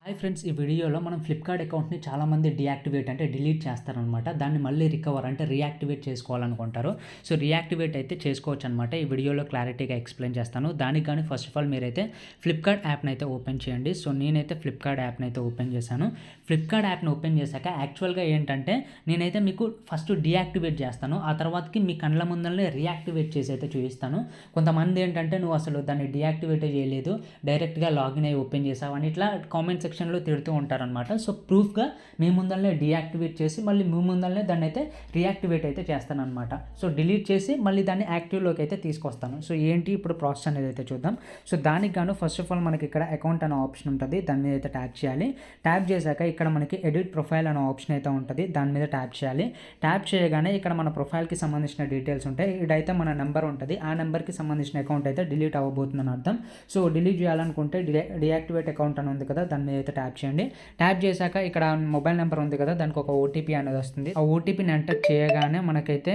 Hi friends, ఈ వీడియోలో మనం ఫ్లిప్కార్ట్ అకౌంట్ని చాలామంది డీయాక్టివేట్ అంటే డిలీట్ చేస్తారనమాట. దాన్ని మళ్ళీ రికవర్ అంటే రీయాక్టివేట్ చేసుకోవాలనుకుంటారు. సో రీయాక్టివేట్ అయితే చేసుకోవచ్చు అనమాట. ఈ వీడియోలో క్లారిటీగా ఎక్స్ప్లెయిన్ చేస్తాను. దానికి కానీ ఫస్ట్ ఆఫ్ ఆల్ మీరైతే ఫ్లిప్కార్ట్ యాప్ని అయితే ఓపెన్ చేయండి. సో నేనైతే ఫ్లిప్కార్ట్ యాప్ని అయితే ఓపెన్ చేశాను. ఫ్లిప్కార్ట్ యాప్ని ఓపెన్ చేశాక యాక్చువల్గా ఏంటంటే నేనైతే మీకు ఫస్ట్ డీయాక్టివేట్ చేస్తాను. ఆ తర్వాతకి మీ కళ్ళ ముందరనే రీయాక్టివేట్ చేసి అయితే చూపిస్తాను. కొంతమంది ఏంటంటే నువ్వు అసలు దాన్ని డీయాక్టివేట్ చేయలేదు, డైరెక్ట్గా లాగిన్ అయ్యి ఓపెన్ చేసావు అని ఇట్లా కామెంట్ సెక్షన్లో తిడుతూ ఉంటారనమాట. సో ప్రూఫ్గా మీ ముందరనే డీయాక్టివేట్ చేసి మళ్ళీ మీ ముందరనే దాన్ని అయితే రీయాక్టివేట్ అయితే చేస్తాను అనమాట. సో డిలీట్ చేసి మళ్ళీ దాన్ని యాక్టివ్లోకి అయితే తీసుకొస్తాను. సో ఏంటి ఇప్పుడు ప్రాసెస్ అనేది అయితే చూద్దాం. సో దానికి గాను ఫస్ట్ ఆఫ్ ఆల్ మనకి ఇక్కడ అకౌంట్ అనే ఆప్షన్ ఉంటుంది, దాని మీద అయితే ట్యాప్ చేయాలి. ట్యాప్ చేశాక ఇక్కడ మనకి ఎడిట్ ప్రొఫైల్ అనే ఆప్షన్ అయితే ఉంటుంది, దాని మీద ట్యాప్ చేయాలి. ట్యాప్ చేయగానే ఇక్కడ మన ప్రొఫైల్కి సంబంధించిన డీటెయిల్స్ ఉంటాయి. ఇదైతే మన నెంబర్ ఉంటుంది, ఆ నెంబర్కి సంబంధించిన అకౌంట్ అయితే డిలీట్ అవ్వబోతుందని అర్థం. సో డిలీట్ చేయాలనుకుంటే డీయాక్టివేట్ అకౌంట్ అని ఉంది కదా, దాని మీద అయితే ట్యాప్ చేయండి. ట్యాప్ చేశాక ఇక్కడ మొబైల్ నెంబర్ ఉంది కదా, దానికి ఒక ఓటీపీ అనేది వస్తుంది. ఆ ఓటీపీని ఎంటర్ చేయగానే మనకైతే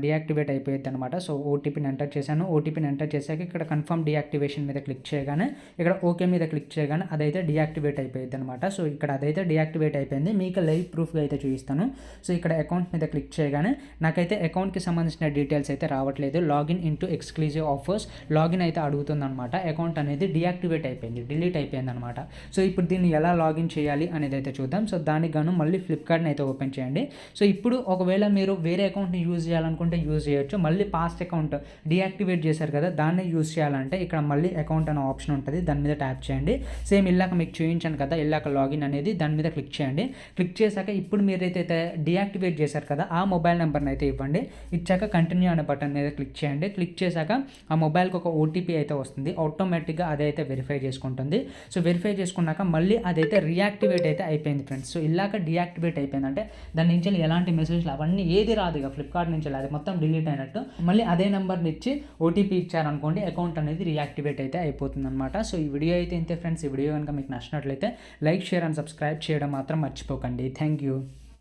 డీయాక్టివేట్ అయిపోయింది అనమాట. సో ఓటీపీని ఎంటర్ చేశాను. ఓటీపీని ఎంటర్ చేశాక ఇక్కడ కన్ఫర్మ్ డీయాక్టివేషన్ మీద క్లిక్ చేయగానే ఇక్కడ ఓకే మీద క్లిక్ చేయగానే అదైతే డీయాక్టివేట్ అయిపోయింది అనమాట. సో ఇక్కడ అదైతే డీయాక్టివేట్ అయిపోయింది. మీకు లైవ్ ప్రూఫ్గా అయితే చూపిస్తాను. సో ఇక్కడ అకౌంట్ మీద క్లిక్ చేయగానే నాకైతే అకౌంట్కి సంబంధించిన డీటెయిల్స్ అయితే రావట్లేదు. Login into exclusive offers login అయితే అడుగుతుంది అనమాట. అకౌంట్ అనేది డీయాక్టివేట్ అయిపోయింది, డిలీట్ అయిపోయింది అనమాట. సో ఇప్పుడు దీన్ని ఎలా లాగిన్ చేయాలి అనేది అయితే చూద్దాం. సో దానికి గాను మళ్ళీ ఫ్లిప్కార్ట్ని అయితే ఓపెన్ చేయండి. సో ఇప్పుడు ఒకవేళ మీరు వేరే అకౌంట్ని యూజ్ చేయాలనుకుంటే యూజ్ చేయొచ్చు. మళ్ళీ పాస్ట్ అకౌంట్ డీయాక్టివేట్ చేశారు కదా, దాన్ని యూజ్ చేయాలంటే ఇక్కడ మళ్ళీ అకౌంట్ అనే ఆప్షన్ ఉంటుంది, దాని మీద ట్యాప్ చేయండి. సేమ్ ఇల్లాక మీకు చూపించాను కదా, ఇల్లాక లాగిన్ అనేది దాని మీద క్లిక్ చేయండి. క్లిక్ చేశాక ఇప్పుడు మీరైతే డీయాక్టివేట్ చేశారు కదా, ఆ మొబైల్ నెంబర్ని అయితే ఇవ్వండి. ఇచ్చాక కంటిన్యూ అనే బటన్ మీద క్లిక్ చేయండి. క్లిక్ చేశాక ఆ మొబైల్కి ఒక ఓటీపీ అయితే వస్తుంది. ఆటోమేటిక్గా అదైతే వెరిఫై చేసుకుంటుంది. సో వెరిఫై చేసుకున్నాక మళ్ళీ అదైతే రీయాక్టివేట్ అయితే అయిపోయింది ఫ్రెండ్స్. సో ఇలాగ డీయాక్టివేట్ అయిపోయింది అంటే దాని నుంచి ఎలాంటి మెసేజ్లు అవన్నీ ఏది రాదు, ఇక ఫ్లిప్కార్ట్ నుంచి అది మొత్తం డిలీట్ అయినట్టు. మళ్ళీ అదే నెంబర్ని ఇచ్చి ఓటీపీ ఇచ్చారనుకోండి, అకౌంట్ అనేది రీయాక్టివేట్ అయితే అయిపోతుంది అనమాట. సో ఈ వీడియో అయితే ఇంతే ఫ్రెండ్స్. ఈ వీడియో కనుక మీకు నచ్చినట్లయితే లైక్, షేర్ అండ్ సబ్స్క్రైబ్ చేయడం మాత్రం మర్చిపోకండి. Thank you.